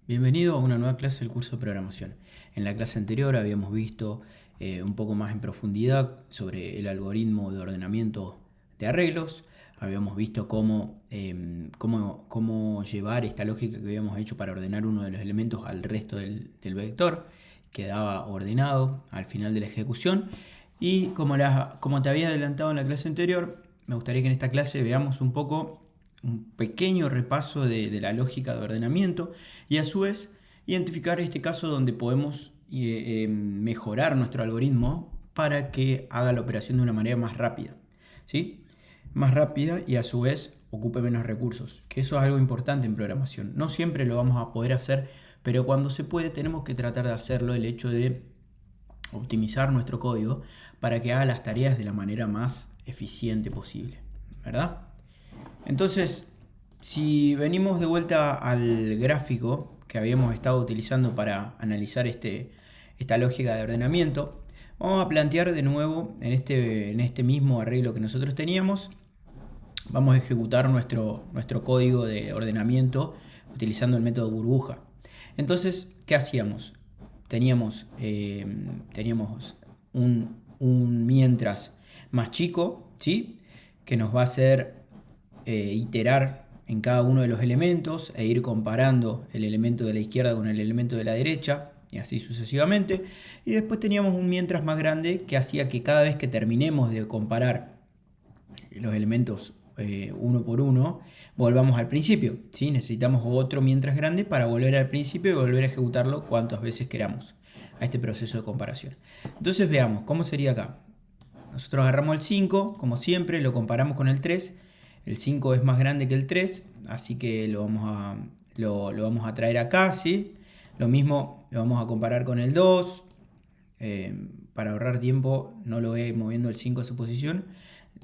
Bienvenido a una nueva clase del curso de programación. En la clase anterior habíamos visto un poco más en profundidad sobre el algoritmo de ordenamiento de arreglos. Habíamos visto cómo llevar esta lógica que habíamos hecho para ordenar uno de los elementos al resto del vector. Quedaba ordenado al final de la ejecución. Y como te había adelantado en la clase anterior, me gustaría que en esta clase veamos un pequeño repaso de la lógica de ordenamiento y a su vez identificar este caso donde podemos mejorar nuestro algoritmo para que haga la operación de una manera más rápida, ¿sí? Más rápida y a su vez ocupe menos recursos, que eso es algo importante en programación. No siempre lo vamos a poder hacer, pero cuando se puede tenemos que tratar de hacerlo, el hecho de optimizar nuestro código para que haga las tareas de la manera más eficiente posible, ¿verdad? Entonces, si venimos de vuelta al gráfico que habíamos estado utilizando para analizar esta lógica de ordenamiento, vamos a plantear de nuevo en este mismo arreglo que nosotros teníamos, vamos a ejecutar nuestro código de ordenamiento utilizando el método burbuja. Entonces, ¿qué hacíamos? Teníamos un mientras más chico, ¿sí? Que nos va a hacer iterar en cada uno de los elementos e ir comparando el elemento de la izquierda con el elemento de la derecha y así sucesivamente. Y después teníamos un mientras más grande que hacía que cada vez que terminemos de comparar los elementos uno por uno, volvamos al principio, ¿sí? Necesitamos otro mientras grande para volver al principio y volver a ejecutarlo cuantas veces queramos a este proceso de comparación. Entonces veamos cómo sería acá. Nosotros agarramos el 5, como siempre, lo comparamos con el 3. El 5 es más grande que el 3, así que lo vamos a traer acá, ¿sí? Lo mismo lo vamos a comparar con el 2. Para ahorrar tiempo no lo voy moviendo el 5 a su posición.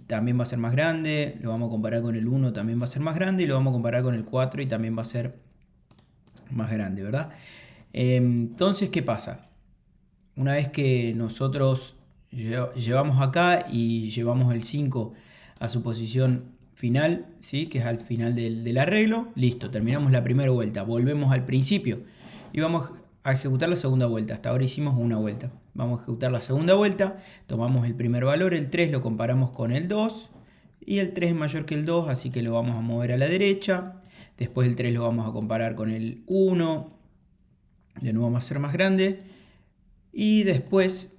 También va a ser más grande. Lo vamos a comparar con el 1, también va a ser más grande. Y lo vamos a comparar con el 4 y también va a ser más grande, ¿verdad? Entonces, ¿qué pasa? Una vez que nosotros llevamos acá y llevamos el 5 a su posición final, ¿sí? Que es al final del arreglo, listo, terminamos la primera vuelta, volvemos al principio y vamos a ejecutar la segunda vuelta. Hasta ahora hicimos una vuelta, vamos a ejecutar la segunda vuelta, tomamos el primer valor, el 3, lo comparamos con el 2 y el 3 es mayor que el 2, así que lo vamos a mover a la derecha. Después el 3 lo vamos a comparar con el 1, de nuevo va a ser más grande. Y después,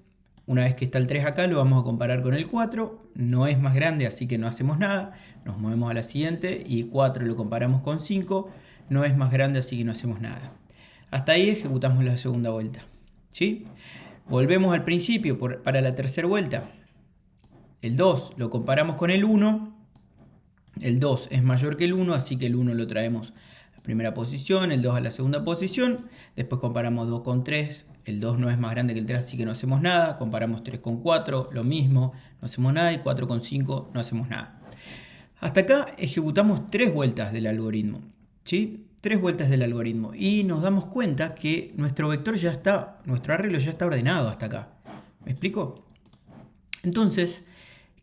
una vez que está el 3 acá, lo vamos a comparar con el 4. No es más grande, así que no hacemos nada. Nos movemos a la siguiente y 4 lo comparamos con 5. No es más grande, así que no hacemos nada. Hasta ahí ejecutamos la segunda vuelta, ¿sí? Volvemos al principio para la tercera vuelta. El 2 lo comparamos con el 1. El 2 es mayor que el 1, así que el 1 lo traemos a la primera posición, el 2 a la segunda posición. Después comparamos 2 con 3. El 2 no es más grande que el 3, así que no hacemos nada. Comparamos 3 con 4, lo mismo, no hacemos nada. Y 4 con 5, no hacemos nada. Hasta acá ejecutamos 3 vueltas del algoritmo, ¿sí? 3 vueltas del algoritmo. Y nos damos cuenta que nuestro vector ya está, nuestro arreglo ya está ordenado hasta acá. ¿Me explico? Entonces,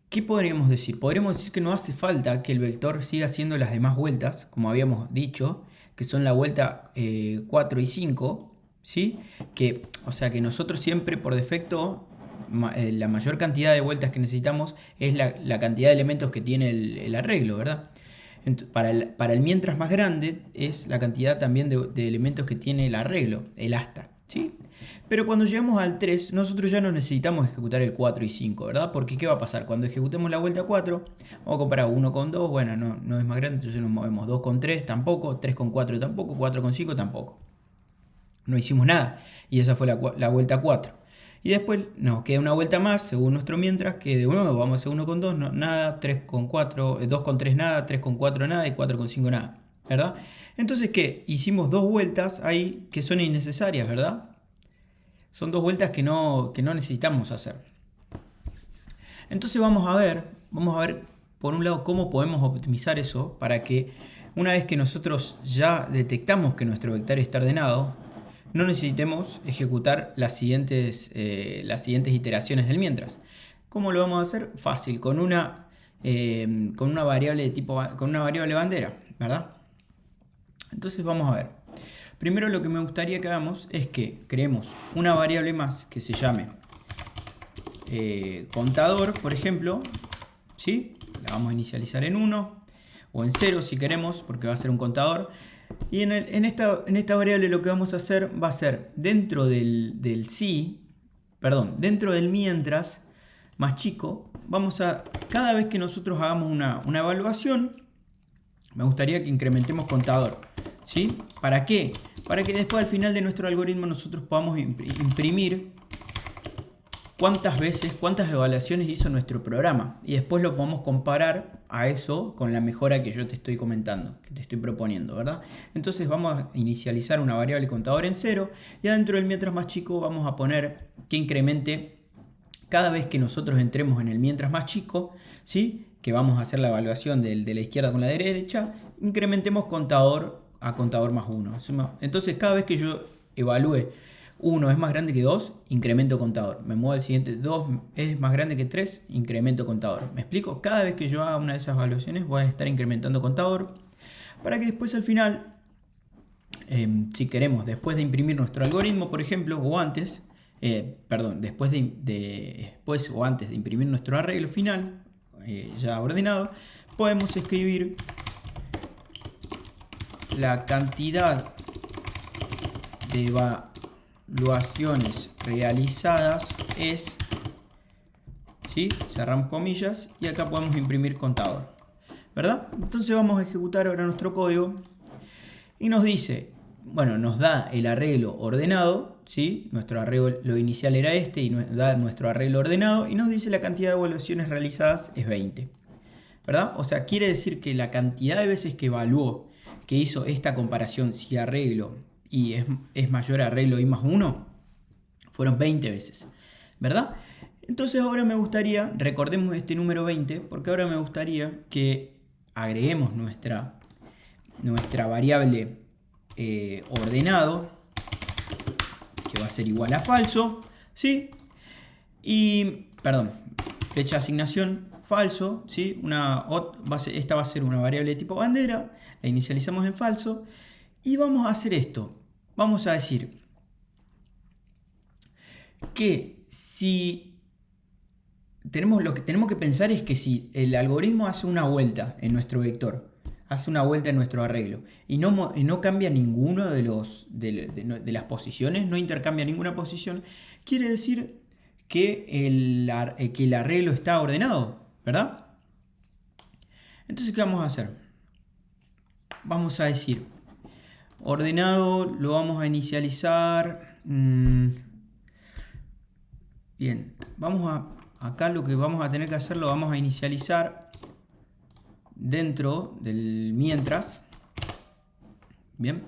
¿qué podríamos decir? Podríamos decir que no hace falta que el vector siga haciendo las demás vueltas, como habíamos dicho, que son la vuelta 4 y 5, ¿sí? O sea que nosotros siempre por defecto, la mayor cantidad de vueltas que necesitamos es la cantidad de elementos que tiene el arreglo, ¿verdad? Para el mientras más grande es la cantidad también de elementos que tiene el arreglo, el asta, ¿sí? Pero cuando llegamos al 3, nosotros ya no necesitamos ejecutar el 4 y 5, ¿verdad? Porque ¿qué va a pasar? Cuando ejecutemos la vuelta 4, vamos a comparar 1 con 2, bueno, no es más grande, entonces nos movemos. 2 con 3 tampoco, 3 con 4 tampoco, 4 con 5 tampoco. No hicimos nada, y esa fue la vuelta 4. Y después nos queda una vuelta más, según nuestro mientras, que de nuevo vamos a hacer 1 con 2, nada, 3 con 4, 2 con 3 nada, 3 con 4 nada y 4 con 5 nada, ¿verdad? Entonces, ¿qué? Hicimos dos vueltas ahí que son innecesarias, ¿verdad? Son dos vueltas que no necesitamos hacer. Entonces vamos a ver por un lado cómo podemos optimizar eso para que una vez que nosotros ya detectamos que nuestro vector está ordenado, no necesitemos ejecutar las siguientes iteraciones del mientras. ¿Cómo lo vamos a hacer? Fácil, con una variable bandera, ¿verdad? Entonces vamos a ver. Primero lo que me gustaría que hagamos es que creemos una variable más que se llame contador, por ejemplo, ¿sí? La vamos a inicializar en 1 o en 0 si queremos, porque va a ser un contador. Y en esta variable lo que vamos a hacer va a ser dentro del dentro del mientras más chico, cada vez que nosotros hagamos una evaluación, me gustaría que incrementemos contador, ¿sí? ¿Para qué? Para que después al final de nuestro algoritmo nosotros podamos imprimir cuántas evaluaciones hizo nuestro programa y después lo podemos comparar a eso con la mejora que yo te estoy comentando, que te estoy proponiendo, ¿verdad? Entonces vamos a inicializar una variable contador en 0 y adentro del mientras más chico vamos a poner que incremente cada vez que nosotros entremos en el mientras más chico, ¿sí? Que vamos a hacer la evaluación de la izquierda con la derecha, incrementemos contador a contador más 1. Entonces cada vez que yo evalúe 1 es más grande que 2, incremento contador. Me muevo al siguiente, 2 es más grande que 3, incremento contador. ¿Me explico? Cada vez que yo haga una de esas evaluaciones voy a estar incrementando contador para que después al final, si queremos, después de imprimir nuestro algoritmo, por ejemplo, o antes, después o antes de imprimir nuestro arreglo final, ya ordenado, podemos escribir la cantidad de evaluaciones realizadas es, ¿sí? Cerramos comillas y acá podemos imprimir contador, ¿verdad? Entonces vamos a ejecutar ahora nuestro código y nos dice, bueno, nos da el arreglo ordenado, ¿sí? Nuestro arreglo inicial era este y nos da nuestro arreglo ordenado y nos dice la cantidad de evaluaciones realizadas es 20, ¿verdad? O sea, quiere decir que la cantidad de veces que evaluó, que hizo esta comparación si arreglo y es mayor a arreglo i más 1, fueron 20 veces, ¿verdad? Entonces ahora me gustaría, recordemos este número 20, porque ahora me gustaría que agreguemos nuestra variable ordenado, que va a ser igual a falso, ¿sí? Y, perdón, fecha de asignación falso, ¿sí? Esta va a ser una variable de tipo bandera, la inicializamos en falso, y vamos a hacer esto. Vamos a decir que si lo que tenemos que pensar es que si el algoritmo hace una vuelta en nuestro vector, hace una vuelta en nuestro arreglo y no cambia ninguno de las posiciones, no intercambia ninguna posición, quiere decir que el arreglo está ordenado, ¿verdad? Entonces, ¿qué vamos a hacer? Vamos a decir, ordenado lo vamos a inicializar. Bien, acá lo que vamos a tener que hacer lo vamos a inicializar dentro del mientras. Bien.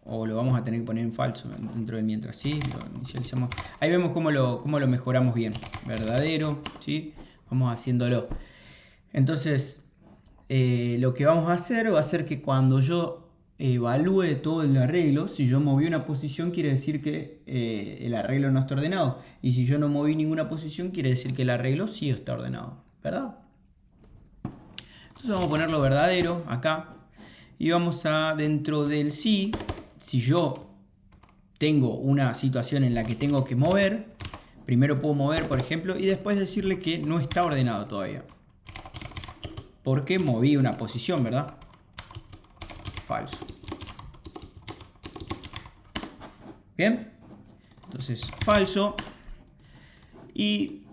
O lo vamos a tener que poner en falso dentro del mientras, ¿sí? Lo inicializamos. Ahí vemos cómo lo mejoramos bien. Verdadero, ¿sí? Vamos haciéndolo. Entonces, lo que vamos a hacer va a ser que cuando yo evalúe todo el arreglo, si yo moví una posición quiere decir que el arreglo no está ordenado. Y si yo no moví ninguna posición quiere decir que el arreglo sí está ordenado, ¿verdad? Entonces vamos a ponerlo verdadero acá. Y vamos a, dentro del sí, si yo tengo una situación en la que tengo que mover, primero puedo mover, por ejemplo, y después decirle que no está ordenado todavía. Porque moví una posición, ¿verdad? Falso. Bien. Entonces, falso. Y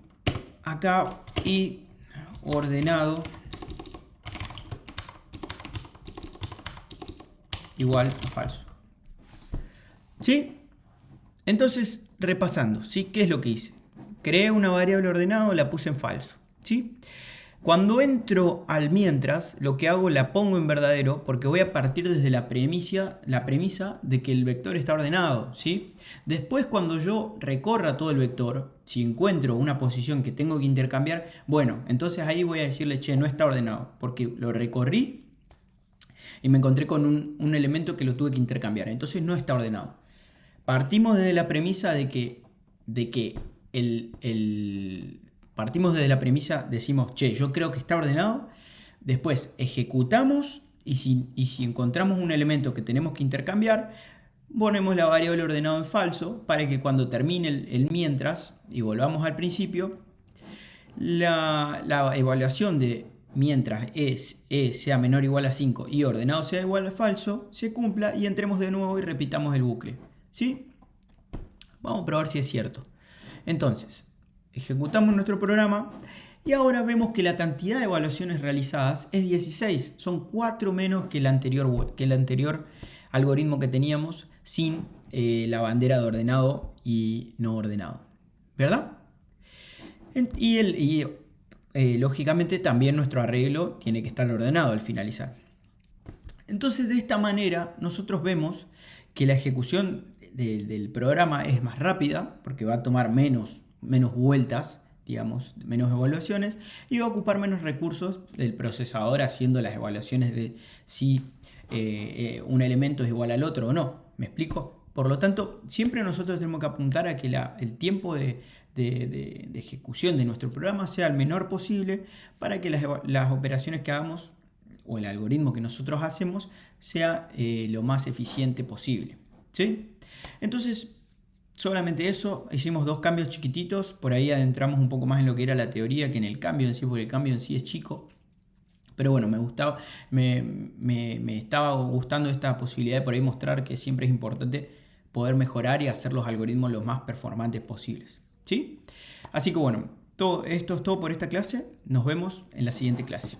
acá, y ordenado igual a falso. ¿Sí? Entonces, repasando, ¿sí? ¿Qué es lo que hice? Creé una variable ordenado, la puse en falso, ¿sí? Cuando entro al mientras, lo que hago la pongo en verdadero porque voy a partir desde la premisa de que el vector está ordenado, ¿sí? Después, cuando yo recorra todo el vector, si encuentro una posición que tengo que intercambiar, bueno, entonces ahí voy a decirle, che, no está ordenado, porque lo recorrí y me encontré con un elemento que lo tuve que intercambiar, entonces no está ordenado. Partimos desde la premisa de que partimos desde la premisa, decimos, che, yo creo que está ordenado. Después ejecutamos y si encontramos un elemento que tenemos que intercambiar, ponemos la variable ordenado en falso para que cuando termine el mientras y volvamos al principio, la evaluación de mientras sea menor o igual a 5 y ordenado sea igual a falso, se cumpla y entremos de nuevo y repitamos el bucle. ¿Sí? Vamos a probar si es cierto. Entonces, ejecutamos nuestro programa y ahora vemos que la cantidad de evaluaciones realizadas es 16. Son 4 menos que el anterior algoritmo que teníamos sin la bandera de ordenado y no ordenado. ¿Verdad? Lógicamente también nuestro arreglo tiene que estar ordenado al finalizar. Entonces de esta manera nosotros vemos que la ejecución del programa es más rápida porque va a tomar menos vueltas, digamos, menos evaluaciones y va a ocupar menos recursos del procesador haciendo las evaluaciones de si un elemento es igual al otro o no. ¿Me explico? Por lo tanto, siempre nosotros tenemos que apuntar a que el tiempo de ejecución de nuestro programa sea el menor posible para que las operaciones que hagamos o el algoritmo que nosotros hacemos sea lo más eficiente posible. ¿Sí? Entonces, solamente eso, hicimos 2 cambios chiquititos, por ahí adentramos un poco más en lo que era la teoría que en el cambio en sí, porque el cambio en sí es chico. Pero bueno, me estaba gustando esta posibilidad de por ahí mostrar que siempre es importante poder mejorar y hacer los algoritmos lo más performantes posibles. ¿Sí? Así que bueno, esto es todo por esta clase. Nos vemos en la siguiente clase.